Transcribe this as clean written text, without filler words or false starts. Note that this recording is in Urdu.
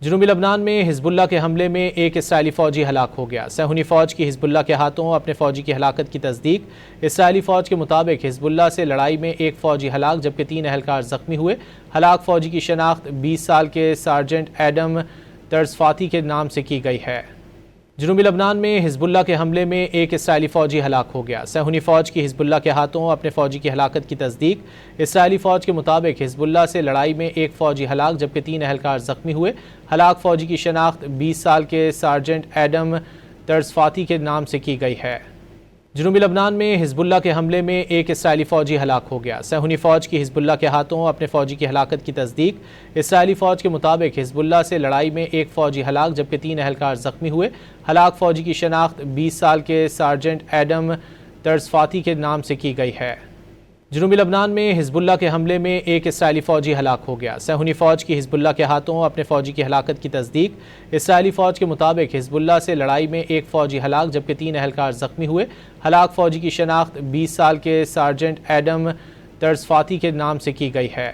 جنوبی لبنان میں حزب اللہ کے حملے میں ایک اسرائیلی فوجی ہلاک ہو گیا۔ صہیونی فوج کی حزب اللہ کے ہاتھوں اپنے فوجی کی ہلاکت کی تصدیق۔ اسرائیلی فوج کے مطابق حزب اللہ سے لڑائی میں ایک فوجی ہلاک جبکہ 3 اہلکار زخمی ہوئے۔ ہلاک فوجی کی شناخت 20 سال کے سارجنٹ ایڈم ترزفاتی کے نام سے کی گئی ہے۔ جنوبی لبنان میں حزب اللہ کے حملے میں ایک اسرائیلی فوجی ہلاک ہو گیا۔ صہیونی فوج کی حزب اللہ کے ہاتھوں اپنے فوجی کی ہلاکت کی تصدیق۔ اسرائیلی فوج کے مطابق حزب اللہ سے لڑائی میں ایک فوجی ہلاک جبکہ 3 اہلکار زخمی ہوئے۔ ہلاک فوجی کی شناخت 20 سال کے سارجنٹ ایڈم ترزفاتی کے نام سے کی گئی ہے۔ جنوبی لبنان میں حزب اللہ کے حملے میں ایک اسرائیلی فوجی ہلاک ہو گیا۔ صہیونی فوج کی حزب اللہ کے ہاتھوں اپنے فوجی کی ہلاکت کی تصدیق۔ اسرائیلی فوج کے مطابق حزب اللہ سے لڑائی میں ایک فوجی ہلاک جبکہ 3 اہلکار زخمی ہوئے۔ ہلاک فوجی کی شناخت 20 سال کے سارجنٹ ایڈم ترزفاتی کے نام سے کی گئی ہے۔ جنوبی لبنان میں حزب اللہ کے حملے میں ایک اسرائیلی فوجی ہلاک ہو گیا۔ صہیونی فوج کی حزب اللہ کے ہاتھوں اپنے فوجی کی ہلاکت کی تصدیق۔ اسرائیلی فوج کے مطابق حزب اللہ سے لڑائی میں ایک فوجی ہلاک جبکہ 3 اہلکار زخمی ہوئے۔ ہلاک فوجی کی شناخت 20 سال کے سارجنٹ ایڈم ترزفاتی کے نام سے کی گئی ہے۔